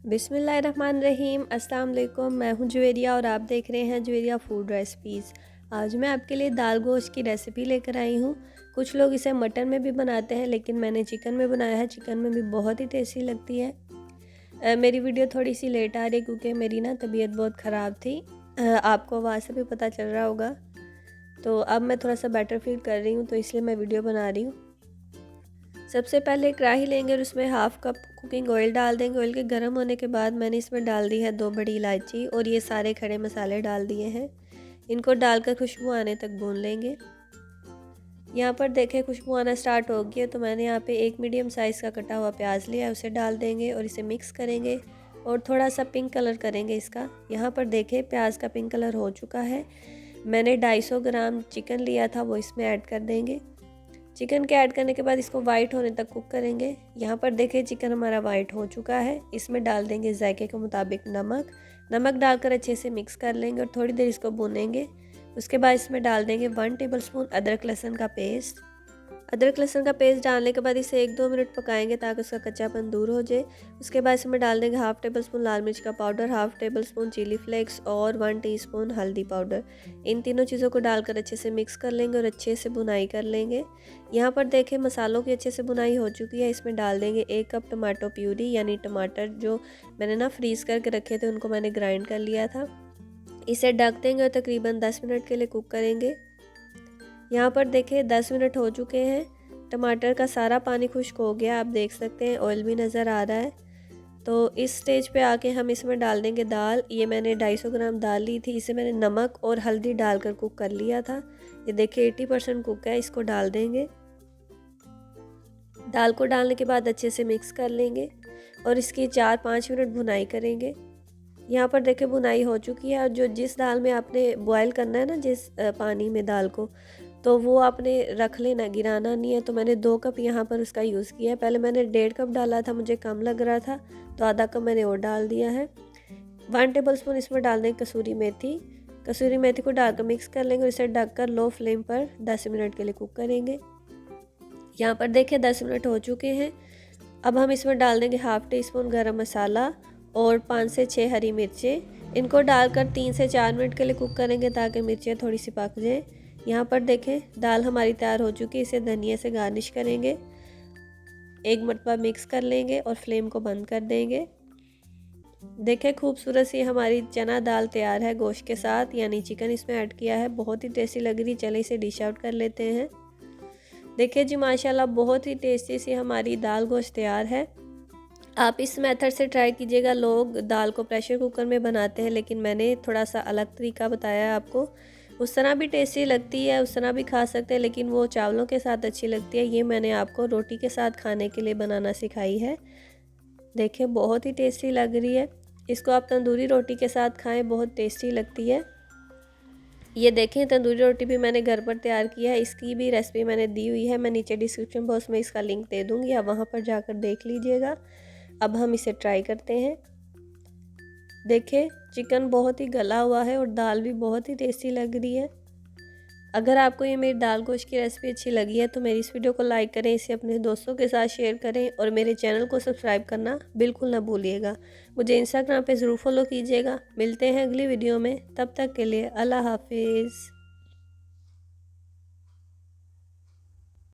बिस्मिल्लाहिर्रहमानिर्रहीम। अस्सलाम वालेकुम। मैं हूं जुवेरिया और आप देख रहे हैं जुवेरिया फूड रेसिपीज़। आज मैं आपके लिए दाल गोश्त की रेसिपी लेकर आई हूं। कुछ लोग इसे मटन में भी बनाते हैं, लेकिन मैंने चिकन में बनाया है। चिकन में भी बहुत ही टेस्टी लगती है। मेरी वीडियो थोड़ी सी लेट आ रही है क्योंकि मेरी ना तबीयत बहुत ख़राब थी। आपको आवाज़ से भी पता चल रहा होगा। तो अब मैं थोड़ा सा बेटर फील कर रही हूँ, तो इसलिए मैं वीडियो बना रही हूँ। सबसे पहले कढ़ाई लेंगे और उसमें हाफ़ कप कुकिंग ऑयल डाल देंगे। ऑयल के गर्म होने के बाद मैंने इसमें डाल दी है 2 बड़ी इलायची और ये सारे खड़े मसाले डाल दिए हैं। इनको डालकर खुशबू आने तक भून लेंगे। यहाँ पर देखें खुशबू आना स्टार्ट हो गई है, तो मैंने यहाँ पे एक मीडियम साइज़ का कटा हुआ प्याज लिया है, उसे डाल देंगे और इसे मिक्स करेंगे और थोड़ा सा पिंक कलर करेंगे इसका। यहाँ पर देखें प्याज का पिंक कलर हो चुका है। मैंने 250 ग्राम चिकन लिया था, वो इसमें ऐड कर देंगे। चिकन के ऐड करने के बाद इसको वाइट होने तक कुक करेंगे। यहाँ पर देखिए चिकन हमारा वाइट हो चुका है। इसमें डाल देंगे जायके के मुताबिक नमक डालकर अच्छे से मिक्स कर लेंगे और थोड़ी देर इसको भूनेंगे। उसके बाद इसमें डाल देंगे 1 टेबलस्पून अदरक लहसुन का पेस्ट। अदरक लहसुन का पेस्ट डालने के बाद इसे 1-2 मिनट पकाएंगे ताकि उसका कच्चापन दूर हो जाए। उसके बाद इसमें डाल देंगे 1/2 टेबलस्पून लाल मिर्च का पाउडर, 1/2 टेबलस्पून चिली फ्लेक्स और 1 टीस्पून हल्दी पाउडर। इन तीनों चीज़ों को डालकर अच्छे से मिक्स कर लेंगे और अच्छे से भुनाई कर लेंगे। यहाँ पर देखें मसालों की अच्छे से भुनाई हो चुकी है। इसमें डाल देंगे 1 कप टमाटो प्यूरी, यानी टमाटर जो मैंने ना फ्रीज़ करके रखे थे उनको मैंने ग्राइंड कर लिया था। इसे ढक देंगे और तकरीबन 10 मिनट के लिए कुक करेंगे। यहाँ पर देखें 10 मिनट हो चुके हैं। टमाटर का सारा पानी खुश्क हो गया, आप देख सकते हैं ऑयल भी नज़र आ रहा है। तो इस स्टेज पे आके हम इसमें डाल देंगे दाल। ये मैंने 250 ग्राम दाल ली थी, इसे मैंने नमक और हल्दी डालकर कुक कर लिया था। ये देखिए 80% कुक है। इसको डाल देंगे। दाल को डालने के बाद अच्छे से मिक्स कर लेंगे और इसकी 4-5 मिनट भुनाई करेंगे। यहाँ पर देखें भुनाई हो चुकी है। और जो जिस दाल में आपने बॉयल करना है ना, जिस पानी में दाल को, तो वो आपने रख लेना, गिराना नहीं है। तो मैंने 2 कप यहाँ पर उसका यूज़ किया है। पहले मैंने 1.5 कप डाला था, मुझे कम लग रहा था, तो आधा कप मैंने और डाल दिया है। 1 टेबलस्पून इसमें डाल देंगे कसूरी मेथी को डालकर मिक्स कर लेंगे और इसे ढककर लो फ्लेम पर 10 मिनट के लिए कुक करेंगे। यहाँ पर देखिए 10 मिनट हो चुके हैं। अब हम इसमें डाल देंगे 1/2 टीस्पून गरम मसाला और 5 से 6 हरी मिर्चें। इनको डालकर 3 से 4 मिनट के लिए कुक करेंगे ताकि मिर्चें थोड़ी सी पक जाएं। यहाँ पर देखें दाल हमारी तैयार हो चुकी है। इसे धनिया से गार्निश करेंगे, एक मरतबा मिक्स कर लेंगे और फ्लेम को बंद कर देंगे। देखें खूबसूरत सी हमारी चना दाल तैयार है गोश्त के साथ, यानी चिकन इसमें ऐड किया है। बहुत ही टेस्टी लग रही। चले इसे डिश आउट कर लेते हैं। देखिए जी माशाल्लाह बहुत ही टेस्टी सी हमारी दाल गोश्त तैयार है। आप इस मेथड से ट्राई कीजिएगा। लोग दाल को प्रेशर कुकर में बनाते हैं, लेकिन मैंने थोड़ा सा अलग तरीका बताया है आपको। उस तरह भी टेस्टी लगती है, उस तरह भी खा सकते हैं, लेकिन वो चावलों के साथ अच्छी लगती है। ये मैंने आपको रोटी के साथ खाने के लिए बनाना सिखाई है। देखिए बहुत ही टेस्टी लग रही है। इसको आप तंदूरी रोटी के साथ खाएं, बहुत टेस्टी लगती है। ये देखें तंदूरी रोटी भी मैंने घर पर तैयार किया है। इसकी भी रेसिपी मैंने दी हुई है, मैं नीचे डिस्क्रिप्शन बॉक्स में इसका लिंक दे दूँगी, आप वहाँ पर जाकर देख लीजिएगा। अब हम इसे ट्राई करते हैं। देखें चिकन बहुत ही गला हुआ है और दाल भी बहुत ही टेस्टी लग रही है। अगर आपको ये मेरी दाल गोश्त की रेसिपी अच्छी लगी है तो मेरी इस वीडियो को लाइक करें, इसे अपने दोस्तों के साथ शेयर करें और मेरे चैनल को सब्सक्राइब करना बिल्कुल ना भूलिएगा। मुझे इंस्टाग्राम पे ज़रूर फॉलो कीजिएगा। मिलते हैं अगली वीडियो में, तब तक के लिए अल्लाह हाफिज़।